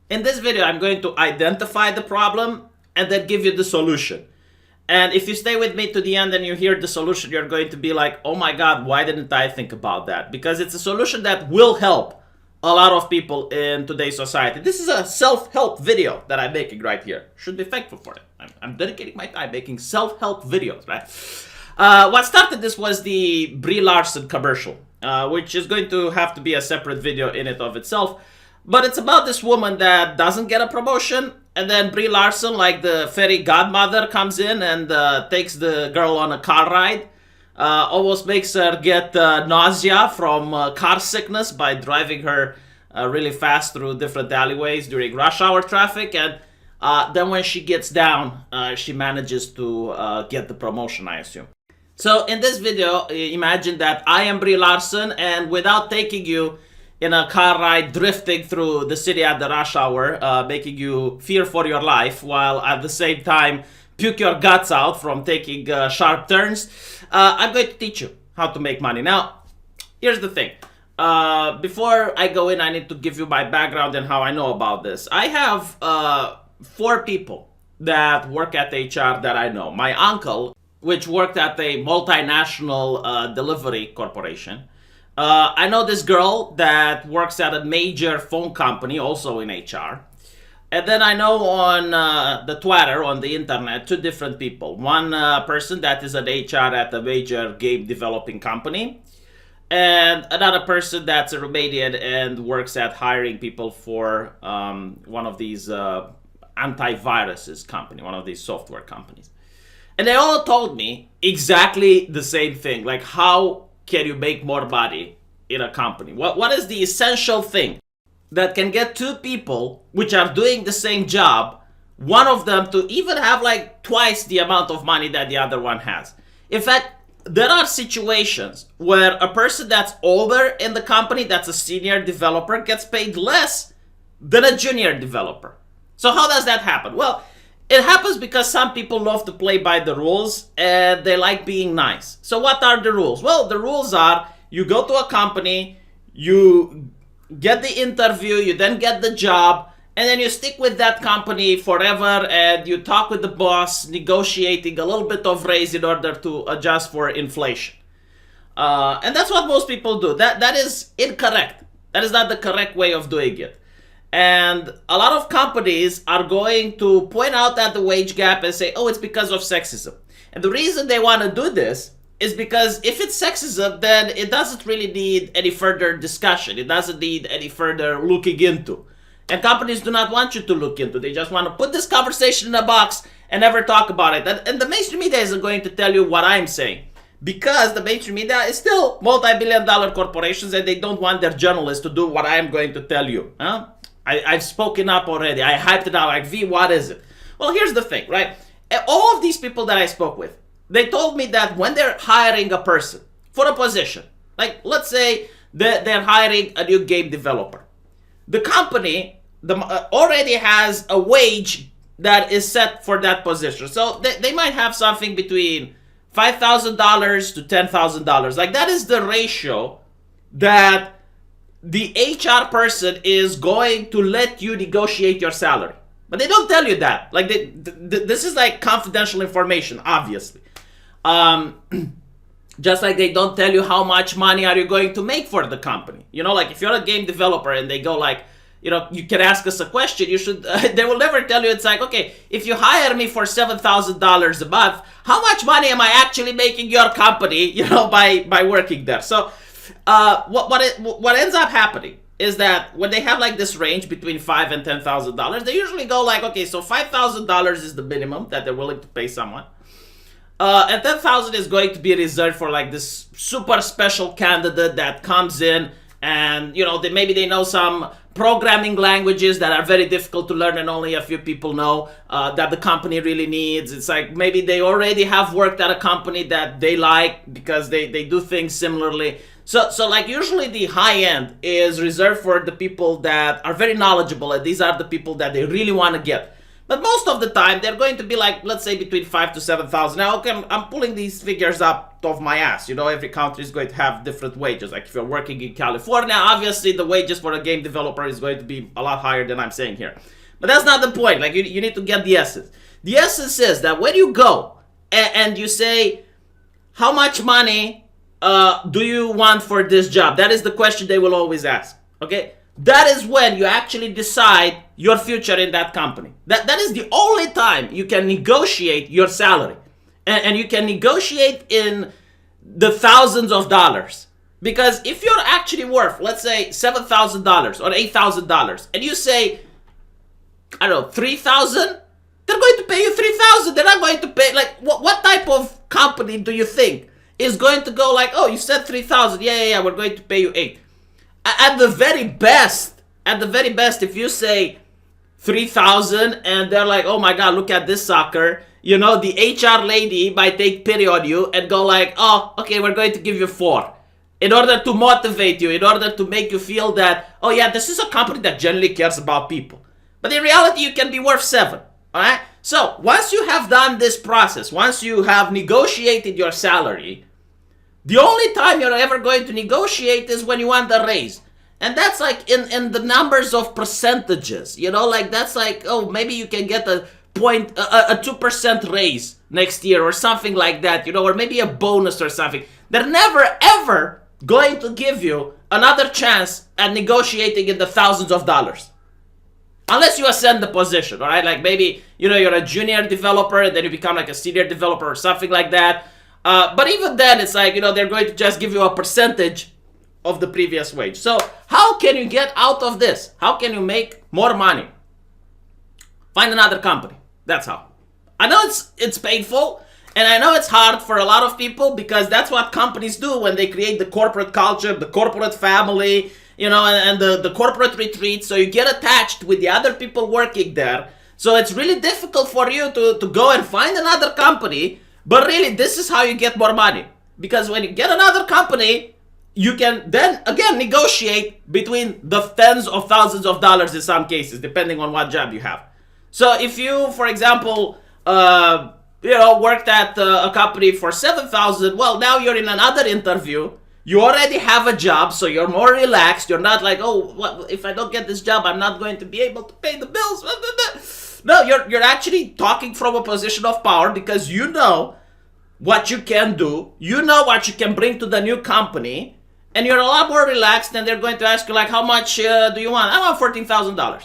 In this video, I'm going to identify the problem and then give you the solution. And if you stay with me to the end and you hear the solution, you're going to be like, oh my God, why didn't I think about that? Because it's a solution that will help a lot of people in today's society. This is a self-help video that I'm making right here. Should be thankful for it. I'm dedicating my time making self-help videos, right? What started this was the Brie Larson commercial, which is going to have to be a separate video in it of itself. But it's about this woman that doesn't get a promotion, and then Brie Larson, like the fairy godmother, comes in and takes the girl on a car ride. Almost makes her get nausea from car sickness by driving her really fast through different alleyways during rush hour traffic. And then when she gets down, she manages to get the promotion, I assume. So in this video, imagine that I am Brie Larson, and without taking you in a car ride drifting through the city at the rush hour, making you fear for your life while at the same time puke your guts out from taking sharp turns, I'm going to teach you how to make money. Now, here's the thing. Before I go in, I need to give you my background and how I know about this. I have 4 people that work at HR that I know. My uncle, which worked at a multinational delivery corporation. I know this girl that works at a major phone company, also in HR. And then I know on the Twitter, on the internet, 2 different people. One person that is an HR at a major game developing company. And another person that's a Romanian and works at hiring people for one of these antiviruses company, one of these software companies. And they all told me exactly the same thing. Like, how can you make more money in a company? What is the essential thing that can get 2 people which are doing the same job, one of them to even have like twice the amount of money that the other one has? In fact, there are situations where a person that's older in the company, that's a senior developer, gets paid less than a junior developer. So how does that happen? Well, it happens because some people love to play by the rules and they like being nice. So what are the rules? Well, the rules are you go to a company, you get the interview, you then get the job, and then you stick with that company forever and you talk with the boss, negotiating a little bit of raise in order to adjust for inflation. And that's what most people do. That is incorrect. That is not the correct way of doing it. And a lot of companies are going to point out at the wage gap and say, oh, it's because of sexism. And the reason they want to do this is because if it's sexism, then it doesn't really need any further discussion. It doesn't need any further looking into. And companies do not want you to look into. They just want to put this conversation in a box and never talk about it. And the mainstream media isn't going to tell you what I'm saying, because the mainstream media is still multi-billion-dollar corporations and they don't want their journalists to do what I'm going to tell you. Huh? I've spoken up already. I hyped it out like, V, what is it? Well, here's the thing, right? All of these people that I spoke with, they told me that when they're hiring a person for a position, like let's say they're hiring a new game developer, the company already has a wage that is set for that position. So they might have something between $5,000 to $10,000. Like, that is the ratio that the HR person is going to let you negotiate your salary. But they don't tell you that. Like, this is like confidential information, obviously. Just like they don't tell you how much money are you going to make for the company. You know, like if you're a game developer and they go like, you know, you can ask us a question, you should, they will never tell you. It's like, okay, if you hire me for $7,000 a month, how much money am I actually making your company, you know, by working there? So what ends up happening is that when they have like this range between $5,000 and $10,000, they usually go like, okay, so $5,000 is the minimum that they're willing to pay someone. And $10,000 is going to be reserved for like this super special candidate that comes in and, you know, maybe they know some programming languages that are very difficult to learn and only a few people know, that the company really needs. It's like maybe they already have worked at a company that they like because they do things similarly. So like usually the high end is reserved for the people that are very knowledgeable, and these are the people that they really want to get. But most of the time, they're going to be like, let's say, between 5 to 7,000. Now, okay, I'm pulling these figures up of my ass. Every country is going to have different wages. Like if you're working in California, obviously the wages for a game developer is going to be a lot higher than I'm saying here. But that's not the point. Like you need to get the essence. The essence is that when you go and you say, how much money do you want for this job? That is the question they will always ask. Okay? That is when you actually decide your future in that company. That is the only time you can negotiate your salary. And you can negotiate in the thousands of dollars. Because if you're actually worth, let's say, $7,000 or $8,000, and you say, I don't know, 3,000, they're going to pay you 3,000. They're not going to pay, like, what type of company do you think is going to go like, oh, you said 3,000, yeah, we're going to pay you 8. At the very best, if you say 3,000 and they're like, oh my God, look at this sucker, the HR lady might take pity on you and go like, oh, okay, we're going to give you 4. In order to motivate you, in order to make you feel that, oh yeah, this is a company that generally cares about people. But in reality, you can be worth 7, all right? So once you have done this process, once you have negotiated your salary, the only time you're ever going to negotiate is when you want a raise. And that's like in the numbers of percentages, like that's like, oh, maybe you can get a 2% raise next year or something like that, or maybe a bonus or something. They're never ever going to give you another chance at negotiating in the thousands of dollars. Unless you ascend the position, all right? Like maybe, you're a junior developer and then you become like a senior developer or something like that. But even then, it's like, they're going to just give you a percentage of the previous wage. So how can you get out of this? How can you make more money? Find another company. That's how. I know it's painful, and I know it's hard for a lot of people because that's what companies do when they create the corporate culture, the corporate family, and the corporate retreat. So you get attached with the other people working there. So it's really difficult for you to go and find another company. But really, this is how you get more money. Because when you get another company, you can then, again, negotiate between the tens of thousands of dollars in some cases, depending on what job you have. So if you, for example, worked at a company for 7,000, well, now you're in another interview. You already have a job, so you're more relaxed. You're not like, oh, what, if I don't get this job, I'm not going to be able to pay the bills. No, you're actually talking from a position of power because you know what you can do. You know what you can bring to the new company. And you're a lot more relaxed, and they're going to ask you, like, how much do you want? I want $14,000.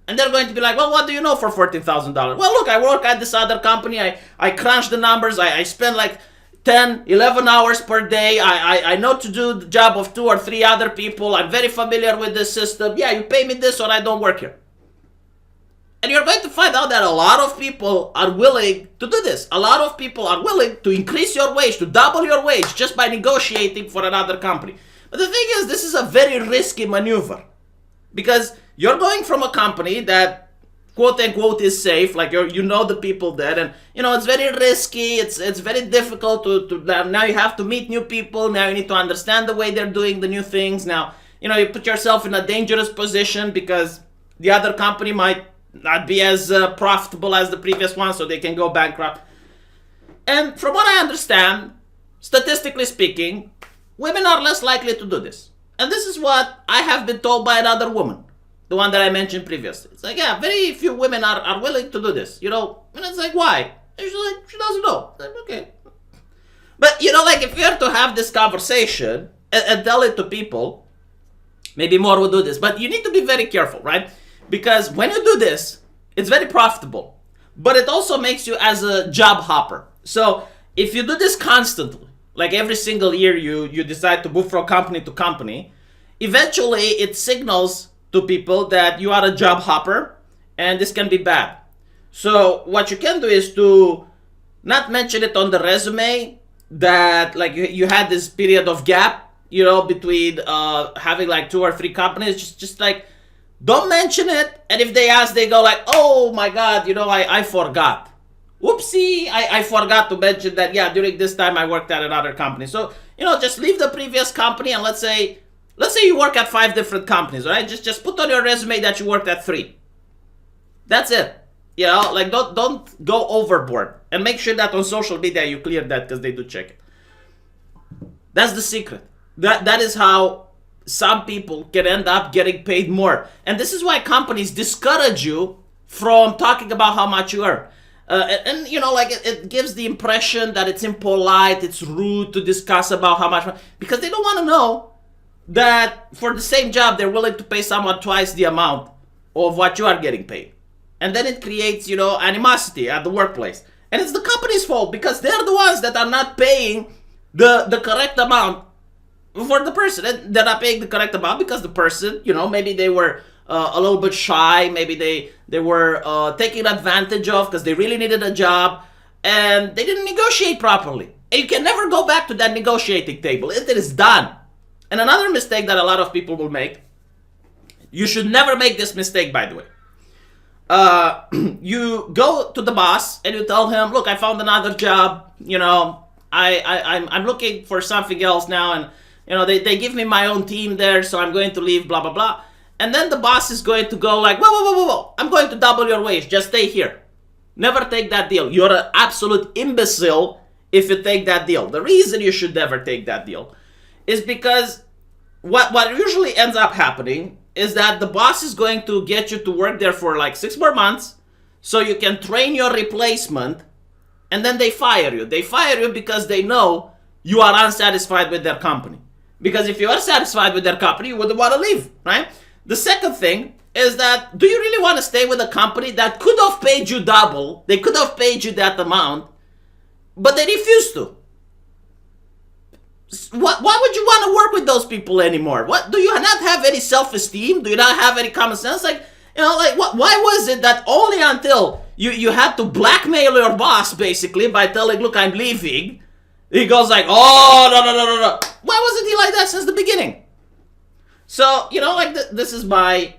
And they're going to be like, well, what do you know for $14,000? Well, look, I work at this other company. I crunch the numbers. I spend like 10, 11 hours per day. I know to do the job of 2 or 3 other people. I'm very familiar with this system. Yeah, you pay me this or I don't work here. And you're going to find out that a lot of people are willing to do this. A lot of people are willing to increase your wage, to double your wage just by negotiating for another company. But the thing is, this is a very risky maneuver because you're going from a company that quote unquote is safe, like you know the people there, and it's very risky. It's very difficult to now you have to meet new people. Now you need to understand the way they're doing the new things. Now you put yourself in a dangerous position because the other company might not be as profitable as the previous one, so they can go bankrupt. And from what I understand, statistically speaking, women are less likely to do this. And this is what I have been told by another woman, the one that I mentioned previously. It's like, yeah, very few women are willing to do this, and it's like, why? And she's like, she doesn't know. Like, okay. But, like, if you were to have this conversation and tell it to people, maybe more will do this. But you need to be very careful, right? Because when you do this, it's very profitable, but it also makes you as a job hopper. So if you do this constantly, like every single year you decide to move from company to company, eventually it signals to people that you are a job hopper, and this can be bad. So what you can do is to not mention it on the resume that like you had this period of gap, between having like 2 or 3 companies. Just like, don't mention it, and if they ask, they go like, oh my God, I forgot. Whoopsie, I forgot to mention that, yeah, during this time I worked at another company. So, just leave the previous company, and let's say you work at 5 different companies, right? Just put on your resume that you worked at 3. That's it. You know, like don't go overboard, and make sure that on social media you clear that because they do check it. That's the secret. That is how some people can end up getting paid more, and this is why companies discourage you from talking about how much you earn. And you know, like it gives the impression that it's impolite, it's rude to discuss about how much, because they don't want to know that for the same job they're willing to pay someone twice the amount of what you are getting paid. And then it creates, you know, animosity at the workplace. And it's the company's fault because they're the ones that are not paying the correct amount for the person. And they're not paying the correct amount because the person, you know, maybe they were a little bit shy, maybe they were taken advantage of because they really needed a job and they didn't negotiate properly. And you can never go back to that negotiating table. It is done. And another mistake that a lot of people will make, you should never make this mistake, by the way. You go to the boss and you tell him, look, I found another job, you know, I'm looking for something else now, and you know, they give me my own team there, so I'm going to leave, blah, blah, blah. And then the boss is going to go like, whoa, I'm going to double your wage, just stay here. Never take that deal. You're an absolute imbecile if you take that deal. The reason you should never take that deal is because what usually ends up happening is that the boss is going to get you to work there for like 6 more months so you can train your replacement, and then they fire you. They fire you because they know you are unsatisfied with their company. Because if you are satisfied with their company, you wouldn't want to leave, right? The second thing is that, do you really want to stay with a company that could have paid you double? They could have paid you that amount, but they refused to. Why would you want to work with those people anymore? What, do you not have any self-esteem? Do you not have any common sense? Like, you know, like why was it that only until you had to blackmail your boss basically by telling, look, I'm leaving, he goes like, oh, no. Why wasn't he like that since the beginning? So, you know, like this is my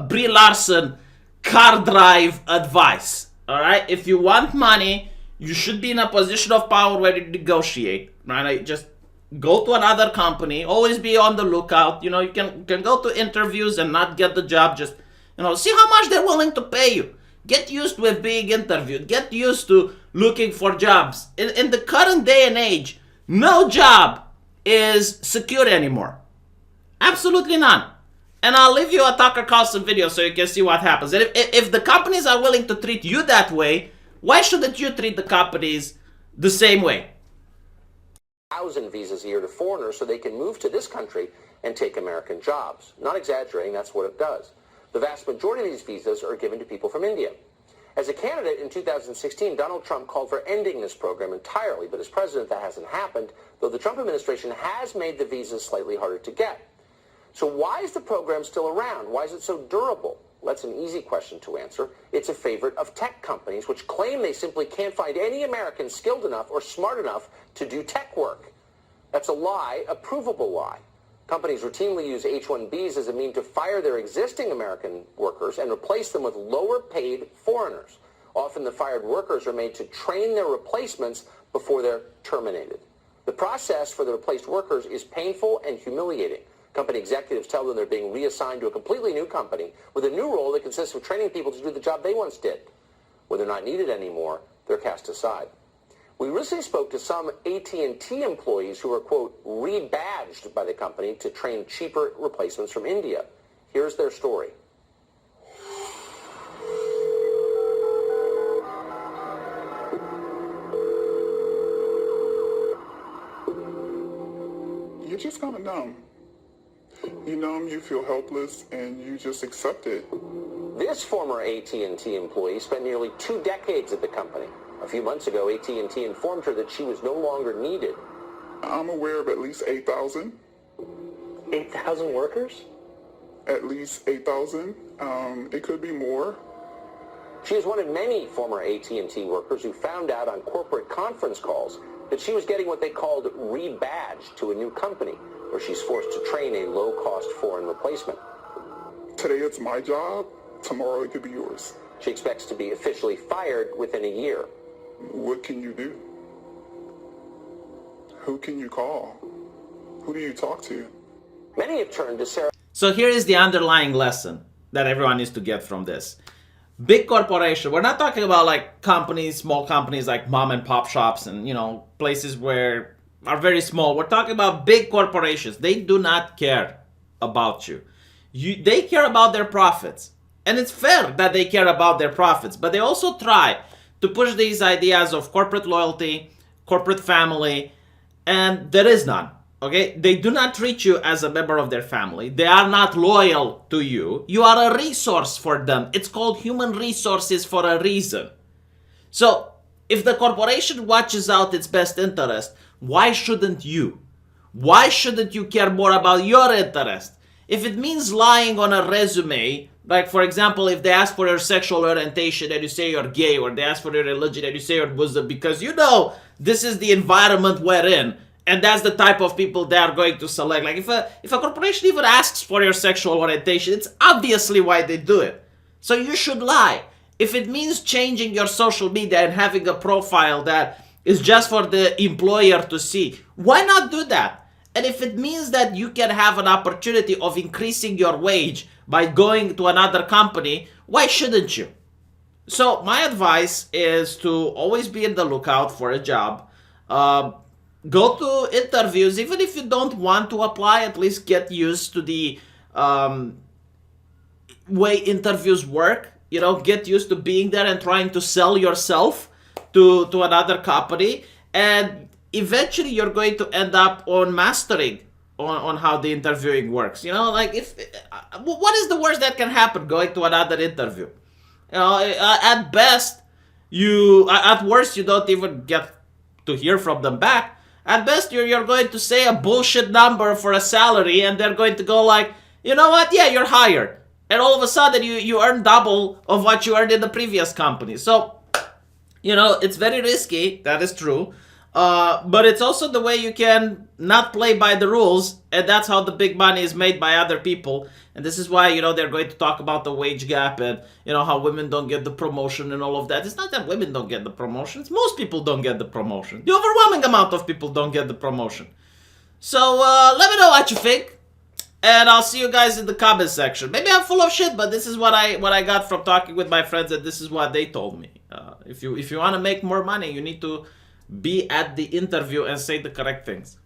Brie Larson car drive advice. All right, if you want money, you should be in a position of power where you negotiate. Right, like just go to another company. Always be on the lookout. You know, you can go to interviews and not get the job. Just, you know, see how much they're willing to pay you. Get used with being interviewed. Get used to looking for jobs. In the current day and age, no job is secure anymore. Absolutely none. And I'll leave you a Tucker Carlson video so you can see what happens. And if the companies are willing to treat you that way, why shouldn't you treat the companies the same way? 1,000 visas a year to foreigners so they can move to this country and take American jobs. Not exaggerating, that's what it does. The vast majority of these visas are given to people from India. As a candidate in 2016, Donald Trump called for ending this program entirely, but as president that hasn't happened, though the Trump administration has made the visas slightly harder to get. So why is the program still around? Why is it so durable? Well, that's an easy question to answer. It's a favorite of tech companies, which claim they simply can't find any Americans skilled enough or smart enough to do tech work. That's a lie, a provable lie. Companies routinely use H-1Bs as a means to fire their existing American workers and replace them with lower-paid foreigners. Often the fired workers are made to train their replacements before they're terminated. The process for the replaced workers is painful and humiliating. Company executives tell them they're being reassigned to a completely new company with a new role that consists of training people to do the job they once did. When they're not needed anymore, they're cast aside. We recently spoke to some AT&T employees who were, quote, rebadged by the company to train cheaper replacements from India. Here's their story. You're just kind of numb. You numb, you feel helpless, and you just accept it. This former AT&T employee spent nearly 2 decades at the company. A few months ago, AT&T informed her that she was no longer needed. I'm aware of at least 8,000. 8,000 workers? At least 8,000. It could be more. She is one of many former AT&T workers who found out on corporate conference calls that she was getting what they called rebadged to a new company, where she's forced to train a low-cost foreign replacement. Today it's my job. Tomorrow it could be yours. She expects to be officially fired within a year. What can you do? Who can you call? Who do you talk to? Many have turned to Sarah. So here is the underlying lesson that everyone needs to get from this. Big corporation. We're not talking about like companies, small companies like mom and pop shops and, you know, places where are very small. We're talking about big corporations. They do not care about you. They care about their profits. And it's fair that they care about their profits, but they also try to push these ideas of corporate loyalty, corporate family, and there is none. Okay? They do not treat you as a member of their family. They are not loyal to you. You are a resource for them. It's called human resources for a reason. So, if the corporation watches out its best interest, why shouldn't you? Why shouldn't you care more about your interest? If it means lying on a resume, like for example, if they ask for your sexual orientation and you say you're gay, or they ask for your religion and you say you're Muslim, because you know this is the environment we're in, and that's the type of people they are going to select. Like if a corporation even asks for your sexual orientation, it's obviously why they do it. So you should lie. If it means changing your social media and having a profile that is just for the employer to see, why not do that? And if it means that you can have an opportunity of increasing your wage by going to another company, why shouldn't you? So my advice is to always be on the lookout for a job. Go to interviews, even if you don't want to apply, at least get used to the way interviews work. You know, get used to being there and trying to sell yourself to another company. And eventually you're going to end up on mastering on how the interviewing works. You know, like what is the worst that can happen going to another interview? You know, at best, at worst, you don't even get to hear from them back. At best, you're going to say a bullshit number for a salary, and they're going to go like, you know what? Yeah, you're hired. And all of a sudden, you earn double of what you earned in the previous company. So, you know, it's very risky. That is true. But it's also the way you can not play by the rules, and that's how the big money is made by other people. And this is why, you know, they're going to talk about the wage gap and, you know, how women don't get the promotion and all of that. It's not that women don't get the promotions. Most people don't get the promotion. The overwhelming amount of people don't get the promotion. So, let me know what you think. And I'll see you guys in the comment section. Maybe I'm full of shit, but this is what I got from talking with my friends, and this is what they told me. If you want to make more money, you need to be at the interview and say the correct things.